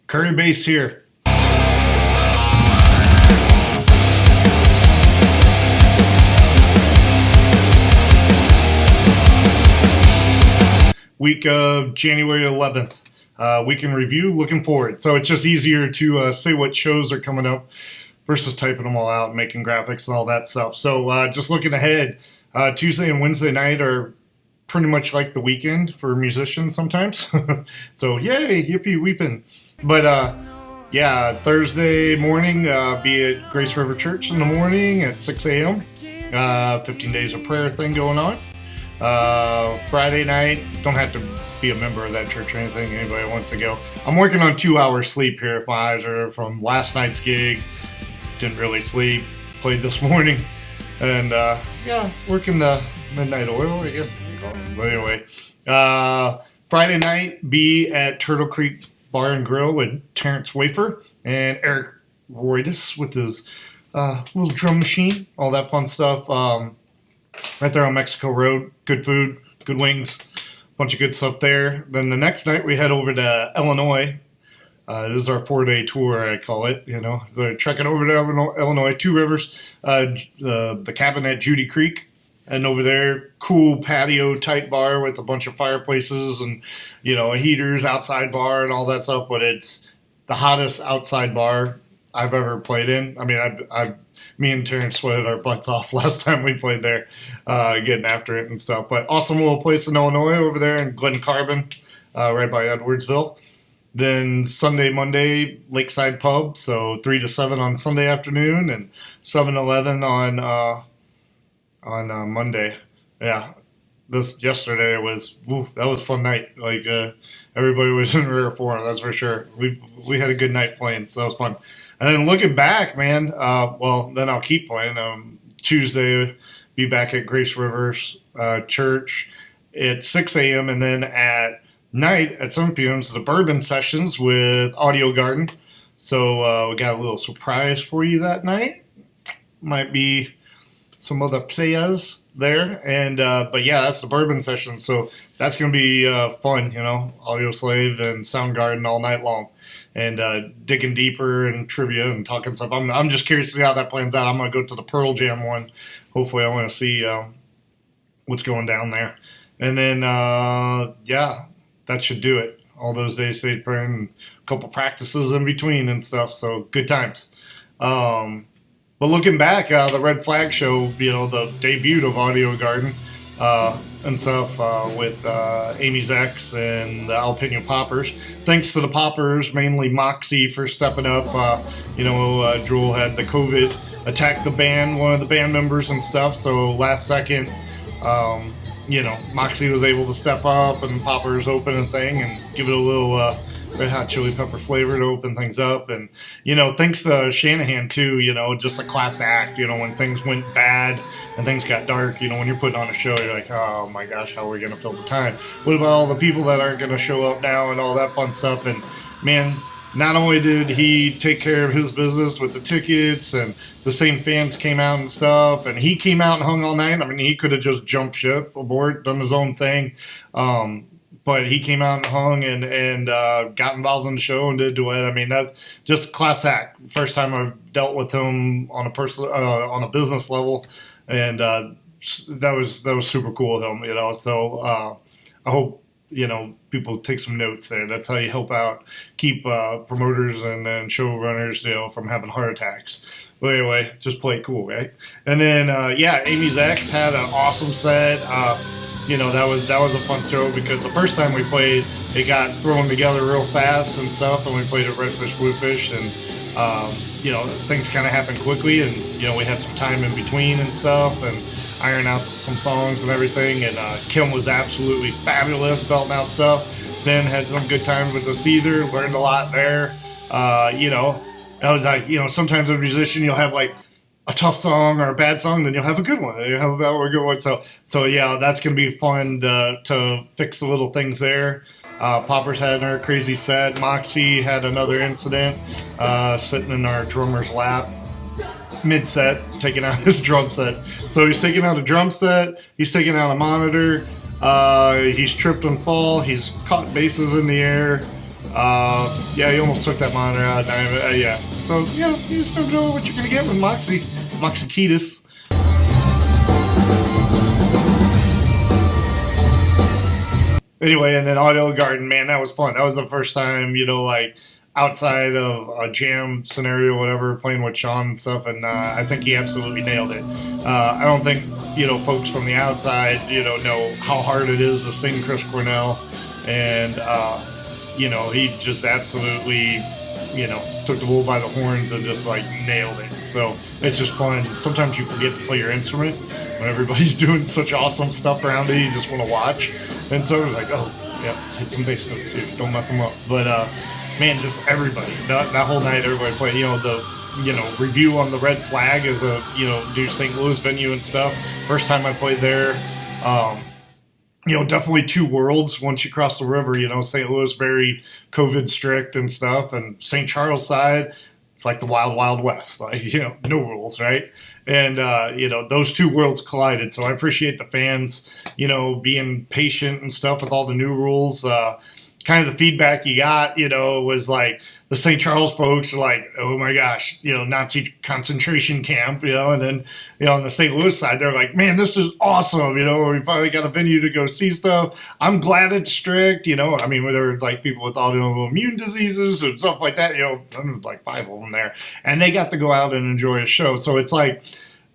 Kury Bass here. Week of January 11th. Week in review, looking forward. So it's just easier to say what shows are coming up versus typing them all out and making graphics and all that stuff. So just looking ahead, Tuesday and Wednesday night are pretty much like the weekend for musicians sometimes. So yay, yippee weeping. But yeah, Thursday morning, be at Grace River Church in the morning at 6 a.m. 15 days of prayer thing going on. Friday night, don't have to be a member of that church or anything, anybody wants to go. I'm working on 2 hours sleep here if my eyes are from last night's gig. Didn't really sleep, played this morning, and yeah, working the midnight oil, I guess. But anyway, Friday night, be at Turtle Creek Bar and Grill with Terrence Wafer and Eric Roydus with his little drum machine, all that fun stuff. Right there on Mexico Road, good food, good wings, bunch of good stuff there. Then the next night we head over to Illinois. This is our 4-day tour, I call it. You know, so trekking over to Illinois, Two Rivers, the cabin at Judy Creek, and over there, cool patio type bar with a bunch of fireplaces and heaters, outside bar, and all that stuff. But it's the hottest outside bar I've ever played in. I mean, me and Terrence sweated our butts off last time we played there, getting after it and stuff. But awesome little place in Illinois over there in Glen Carbon, right by Edwardsville. Then Sunday, Monday, Lakeside Pub, so 3 to 7 on Sunday afternoon and 7-11 on Monday. Yeah, yesterday was that was a fun night. Like everybody was in rare form, that's for sure. We had a good night playing, so that was fun. And then looking back, man, well, then I'll keep playing. Tuesday, be back at Grace Rivers Church at 6 a.m. And then at night at 7 p.m. is the Bourbon Sessions with AudioGarden. So we got a little surprise for you that night. Might be some other players there. And but yeah, that's the Bourbon Session. So that's going to be fun, Audio Slave and Soundgarden all night long. And digging deeper and trivia and talking stuff. I'm just curious to see how that plans out. I'm going to go to the Pearl Jam one. Hopefully I want to see what's going down there. And then, yeah, that should do it. All those days stayed praying and a couple practices in between and stuff. So good times. But looking back, the Red Flag show, the debut of AudioGarden and stuff with Amy's X and the Alpinion Poppers. Thanks to the Poppers, mainly Moxie for stepping up. Drool had the COVID attack the band, one of the band members and stuff. So last second, Moxie was able to step up and Poppers open a thing and give it a little Red Hot Chili Pepper flavor to open things up. And, thanks to Shanahan too, just a class act, when things went bad and things got dark, when you're putting on a show, you're like, oh my gosh, how are we going to fill the time? What about all the people that aren't going to show up now and all that fun stuff? And man, not only did he take care of his business with the tickets and the same fans came out and stuff, and he came out and hung all night. I mean, he could have just jumped ship aboard, done his own thing. But he came out and hung and got involved in the show and did a duet. I mean, that's just class act. First time I've dealt with him on a business level, and that was super cool of him. So I hope people take some notes there. That's how you help out, keep promoters and showrunners from having heart attacks. But anyway, just play it cool, right? And then yeah, Amy's X had an awesome set. That was a fun show because the first time we played, it got thrown together real fast and stuff, and we played at Redfish Bluefish, and things kind of happened quickly, and we had some time in between and stuff, and iron out some songs and everything. And Kim was absolutely fabulous belting out stuff. Then had some good times with the Seether, learned a lot there. I was like, sometimes as a musician you'll have like a tough song or a bad song, then you'll have a good one. You'll have a bad or a good one. So yeah, that's gonna be fun to fix the little things there. Poppers had another crazy set. Moxie had another incident sitting in our drummer's lap mid-set, taking out his drum set. So he's taking out a drum set, he's taking out a monitor, he's tripped and fall, he's caught basses in the air, Yeah, he almost took that monitor out. Yeah. So, you just never know what you're going to get with Moxie Ketis. Anyway, and then AudioGarden, man, that was fun. That was the first time, like outside of a jam scenario, whatever, playing with Sean and stuff, and I think he absolutely nailed it. I don't think, folks from the outside, know how hard it is to sing Chris Cornell, and, he just absolutely, took the bull by the horns and just like nailed it. So it's just fun. Sometimes you forget to play your instrument when everybody's doing such awesome stuff around you. You just want to watch. And so it was like, oh, yeah, hit some bass notes too. Don't mess them up. But man, just everybody. That whole night, everybody played. The review on the Red Flag is a new St. Louis venue and stuff. First time I played there. Definitely two worlds once you cross the river. St. Louis very COVID strict and stuff, and St. Charles side, it's like the wild, wild west. Like, no rules, right? And, those two worlds collided. So I appreciate the fans, being patient and stuff with all the new rules. Kind of the feedback you got, was like the St. Charles folks are like, oh my gosh, Nazi concentration camp, and then, on the St. Louis side, they're like, man, this is awesome. We finally got a venue to go see stuff. I'm glad it's strict, I mean, there were like people with autoimmune diseases and stuff like that, there was like 5 of them there, and they got to go out and enjoy a show. So it's like,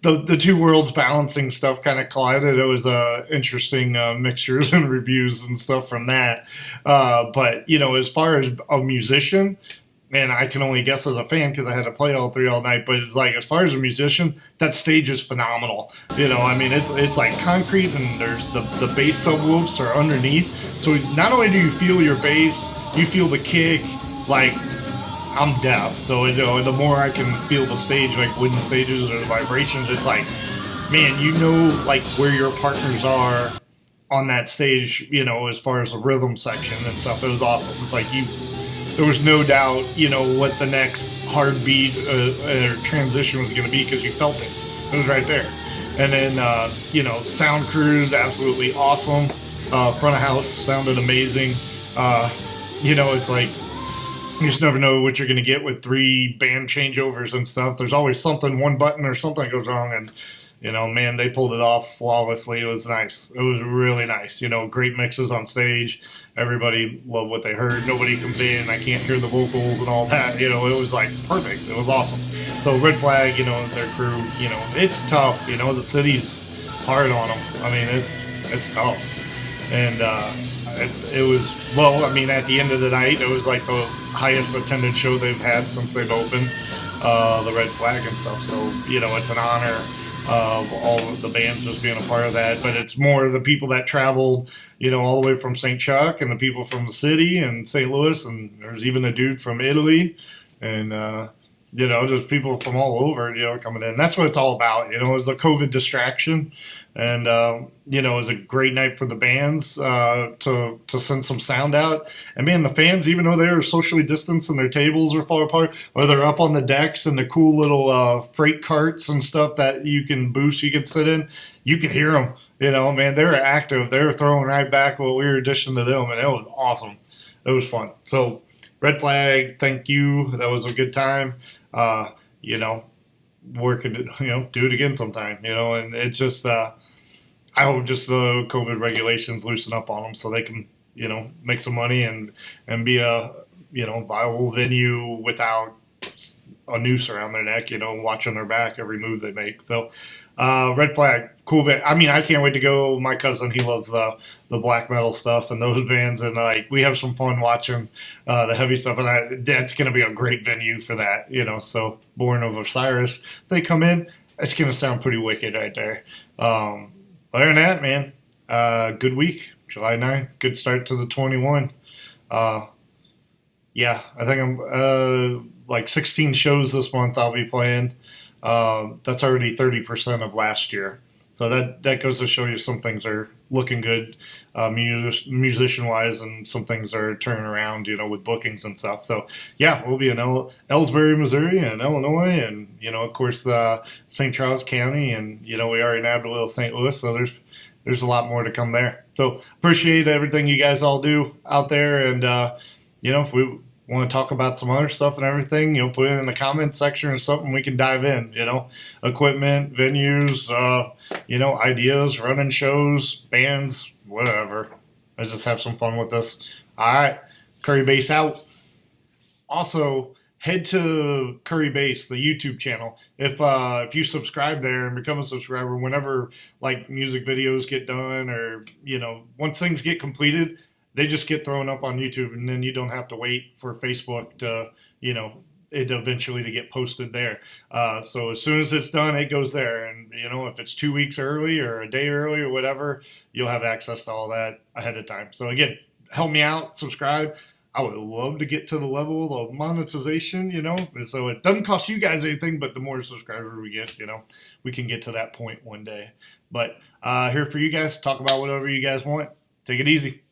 the two worlds balancing stuff kind of collided. It was interesting mixtures and reviews and stuff from that. But, as far as a musician, and I can only guess as a fan because I had to play all 3 all night, but it's like, as far as a musician, that stage is phenomenal. I mean, it's like concrete, and there's the bass subwoofs are underneath. So not only do you feel your bass, you feel the kick, like, I'm deaf, so the more I can feel the stage, like wooden stages or the vibrations, it's like, man, like where your partners are on that stage, as far as the rhythm section and stuff. It was awesome. It's like there was no doubt, what the next hard beat or transition was going to be, because you felt it. It was right there. And then, sound crews, absolutely awesome. Front of house sounded amazing. It's like, you just never know what you're going to get with 3 band changeovers and stuff. There's always something, one button or something goes wrong, and, man, they pulled it off flawlessly. It was nice. It was really nice. Great mixes on stage. Everybody loved what they heard. Nobody complained, I can't hear the vocals and all that. It was like perfect. It was awesome. So Red Flag, their crew, it's tough. The city's hard on them. I mean, it's tough. And, it was, well, I mean, at the end of the night, it was like the highest attended show they've had since they've opened the Red Flag and stuff. So, it's an honor of all of the bands just being a part of that. But it's more the people that traveled, all the way from St. Chuck, and the people from the city and St. Louis, and there's even a dude from Italy, and just people from all over, coming in. That's what it's all about. It was a COVID distraction. And, it was a great night for the bands to send some sound out. And, man, the fans, even though they were socially distanced and their tables were far apart, or they're up on the decks and the cool little freight carts and stuff that you can boost, you can sit in, you can hear them. Man, they were active. They were throwing right back what we were dishing to them, and it was awesome. It was fun. So, Red Flag, thank you. That was a good time. Working to, do it again sometime, and it's just, I hope just the COVID regulations loosen up on them so they can, make some money and be a, viable venue without a noose around their neck, watching their back every move they make. So, Red Flag, cool. I mean, I can't wait to go. My cousin, he loves the black metal stuff and those bands, and like we have some fun watching the heavy stuff, and that's going to be a great venue for that, So, Born of Osiris, they come in, it's going to sound pretty wicked right there. Other than that, man, good week, July 9th, good start to the 21. Yeah, I think I'm like 16 shows this month I'll be playing. That's already 30% of last year. So that goes to show you some things are looking good musician-wise, and some things are turning around, with bookings and stuff. So, yeah, we'll be in Ellsbury, Missouri, and Illinois, and, of course, St. Charles County, and, we are in Abbeville, St. Louis, so there's a lot more to come there. So, appreciate everything you guys all do out there, and, if we want to talk about some other stuff and everything, put it in the comment section or something. We can dive in. Equipment, venues, ideas, running shows, bands, whatever. Let's just have some fun with this. All right, Kury Bass out. Also, head to Kury Bass, the YouTube channel. If you subscribe there and become a subscriber, whenever like music videos get done, or once things get completed, they just get thrown up on YouTube, and then you don't have to wait for Facebook to it eventually to get posted there. So as soon as it's done, it goes there, and if it's 2 weeks early or a day early or whatever, you'll have access to all that ahead of time. So again, help me out, subscribe. I would love to get to the level of monetization, so it doesn't cost you guys anything, but the more subscribers we get, we can get to that point one day. But here for you guys, talk about whatever you guys want. Take it easy.